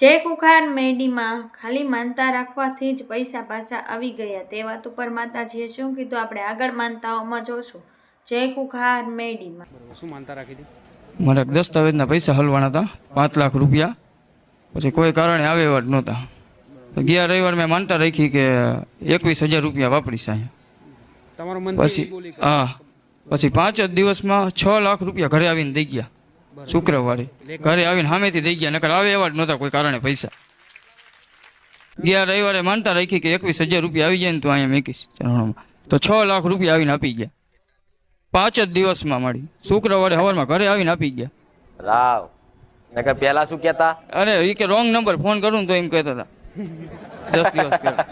જે કુખાર મેડીમાં ખાલી માનતા રાખવાથી જ પૈસા પાછા આવી ગયા તે વાત ઉપર માતાજીએ શું કીધું આપણે આગળ માનતાઓમાં જોશું। જે કુખાર મેડીમાં શું માનતા રાખી હતી? મારે દસ્તાવેજના પૈસા હલવાના હતા 5 લાખ રૂપિયા, પછી કોઈ કારણે આવે એવા જ નહોતા। ગયા રવિવાર મેં માનતા રાખી કે 21,000 રૂપિયા વાપરીશ અહીંયા। તમારું મન પછી હા, પછી 5 જ દિવસમાં 6 લાખ રૂપિયા ઘરે આવીને દઈ ગયા। શુક્રવારે ઘરે આવીને સામેથી દઈ ગયા, નકર આવે એવા જ નહોતા કોઈ કારણે પૈસા। ગયા રવિવારે માનતા રાખી કે 21,000 રૂપિયા આવી જાય ને તો અહીંયા મેકીશ ચરણોમાં, તો 6 લાખ રૂપિયા આવીને આપી ગયા 5 જ દિવસમાં મળી। શુક્રવારે સવારમાં ઘરે આવીને આપી ગયા। રાવ નકર પેલા શું કહેતા? અરે એ કે રોંગ નંબર ફોન કરું તો એમ કહેતા હતા 10 દિવસ પહેલા।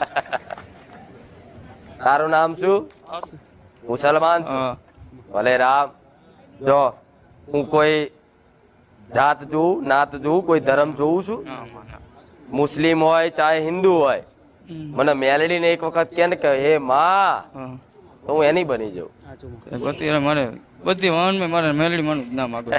તારું નામ શું? મુસલમાન છું? હા, ભલે રામ। જો હું કોઈ જાત જોઉં નાત જોઉં કોઈ ધર્મ જોઉં છું? મુસ્લિમ હોય ચાહે હિન્દુ હોય, મને મેલડીને એક વખત કે હે માં, હા, તો હું એની બની જાઉં। અત્યારે મારે બધી વાહનમાં મારે મેલડી માનું જ નામ આગળ।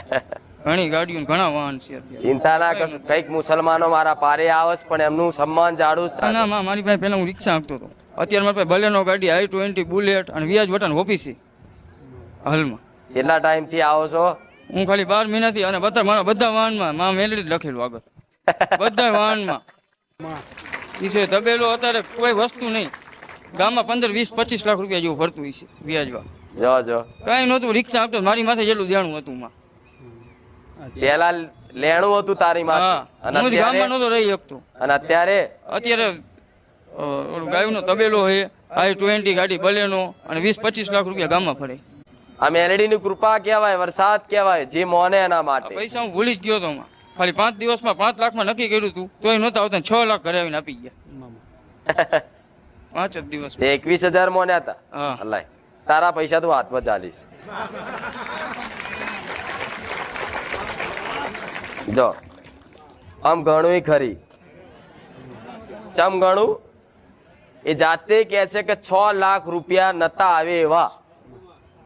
ઘણી ગાડીઓ ઘણા વાહન છે અત્યારે। ચિંતા ના કરશો, કઈક મુસલમાનો મારા પારે આવશ પણ એમનું સન્માન જાળવું જ ના સારું। માં, મારી પાસે પહેલા હું રિક્ષા હાંકતો હતો, અત્યારે મારી પાસે બલેનો ગાડી, i20 બુલેટ અને વ્યાજ વટાણ ઓફિસી હાલમાં। કેટલા ટાઈમ થી આવો છો? હું ખાલી 12 મહિનાથી, અને મારા બધા વાહનમાં માં મેલડી જ લખેલું આગળ બધા વાહનમાં। એ છે તબેલો, અત્યારે કોઈ વસ્તુ નહીં, ગામમાં 15, 20, 25 લાખ રૂપિયા જેવું ભરતું હોય છે વ્યાજવા। જો જો કઈ નહોતું, રિક્ષા હાંકતો, મારી માથે જેટલું દેણું હતું માં। પેલા લેણું હતું તારી હા, માથે, હું જ ગામમાં નહોતો રહી શકતો। અને અત્યારે અત્યારે ઓલું ગાયનો તબેલો છે, i20 ગાડી બલેનો, અને 20-25 લાખ રૂપિયા ગામમાં ફરે। આ મેલડીની કૃપા કહેવાય, વરસાદ કહેવાય, જે મોને એના માટે। પૈસા હું ભૂલી જ ગયો હતો માં, ખાલી 5 દિવસમાં 5 લાખમાં નક્કી કર્યું હતું, તોય નહોતા આવતા, 6 લાખ ઘરે આવીને આપી ગયા 5 જ દિવસ। 21,000 મોન્યા હતા? હા, અલ્લાહ, તારા પૈસા તું હાથમાં ચાલીશ। જો આમ ઘણું ખરી, ચમ ઘણું એ જાતે કહે છે કે 6 લાખ રૂપિયા નતા આવે એવા।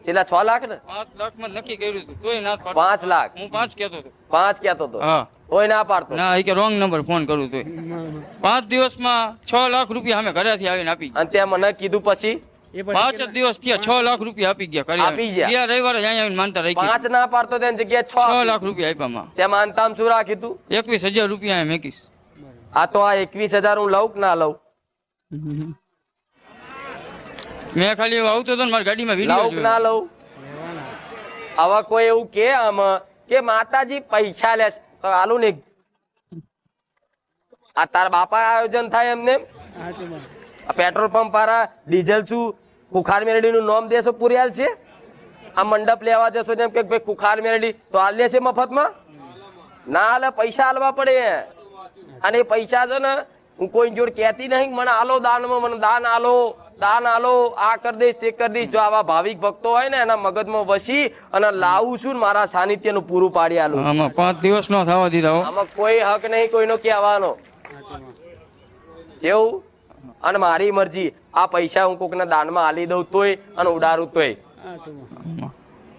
છેલ્લા 6 લાખ ને 5 લાખમાં નક્કી કર્યું હતું, તોય ના પાડતો। 5 લાખ? હું 5 કહેતો હતો। 5 કહેતો તો? હા, કોઈ ના પાડતો? ના, એ કે રોંગ નંબર ફોન કરું તોય 5 દિવસમાં 6 લાખ રૂપિયા અમે ઘરેથી આવીને આપી ગયા। અને તે મને કીધું પછી 5 જ દિવસ થયા 6 લાખ રૂપિયા આપી ગયા ઘરે આપી ગયા? ગયા રવિવારે જ અહીંયા આવીને માનતા રાખી 5 ના પાડતો તેની જગ્યાએ 6 6 લાખ રૂપિયા આપ્યા માં। તે માનતામ શું રાખ્યું તું? 21,000 રૂપિયા અહીંયા મેકીશ। આ તો આ 21,000 હું લઉં કે ના લઉં? મેં ખાલી આવતો હતો ને મારી ગાડીમાં લઉં વિડીયો કે ના જોયો। લઉં? હવે કોઈ એવું કે આમ કે માતાજી પૈસા લે છે, તો આલું ને આ તારા બાપા આયોજન થાય એમને? આ પેટ્રોલ પંપ વાળા ડીઝલ શું કુખાર મેલડી નું નામ દેશો પુરિયાલ છે? આ મંડપ લેવા જશો ને એમ કે ભાઈ કુખાર મેલડી તો હાલ દેશે મફતમાં? ના હાલે, પૈસા હાલવા પડે। અને એ પૈસા છે ને હું કોઈ જોડે કહેતી નહીં મને આલો દાનમાં, મને દાન આલો, દાન આલો, આ કરી દઈશ તે કરી દઈશ। જો આવા ભાવિક ભક્તો હોય ને એના મગજમાં વસી અને લાવું છું ને મારા સાનિધ્યનું પૂરું પાડી આલું। આમાં 5 દિવસ નો થવા દીધા હો। આમાં કોઈ હક નહીં કોઈનો કહેવાનો, કેવું? અને મારી મરજી, આ પૈસા હું કોકને દાનમાં આલી દઉં તોય અને ઉડાડું તોય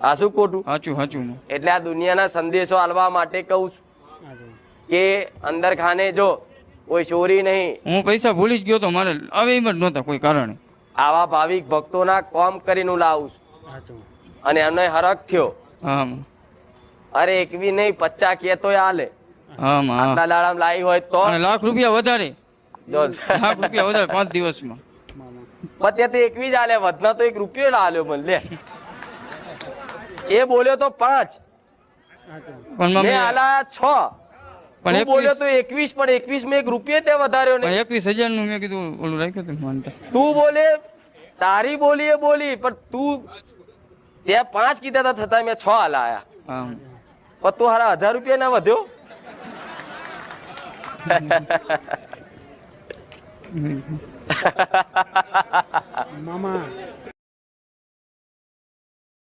આ શું ખોટું? સાચું સાચું। એટલે આ દુનિયાના સંદેશો આલવા માટે કહું છું કે અંદર ખાને જો કોઈ ચોરી નહીં। હું પૈસા ભૂલી જ ગયો તો, મારે આવે એમ જ નહોતા કોઈ કારણે। આવા ભાવિક ભક્તોના કામ કરીને હું લાવું છું અને એમને હરખ થયો। હા, અરે 21 નહીં 50 કેતોય હાલે। હા માં, આટલા દાડામાં લાવી હોય તો અને લાખ રૂપિયા વધારે, જો લાખ રૂપિયા વધારે 5 દિવસમાં। પત્યા તો 21 હાલે, વધના તો 1 રૂપિયો ના હાલ્યો મને લે। એ બોલ્યો તો 5, પણ મેં મમ્મી હાલા 6, પણ તું બોલ્યો તો 21, પણ 21 મેં 1 રૂપિયો તે વધાર્યો નહીં। 21,000 નું મેં કીધું ઓલું રાખ્યું હતું માનતા। તું બોલે, તારી બોલી એ બોલી, પણ તું તે 5 કીધા હતા છતાં મેં 6 હાલાયા। હા, પણ તું હારા 1000 રૂપિયા ના વધ્યો? મામા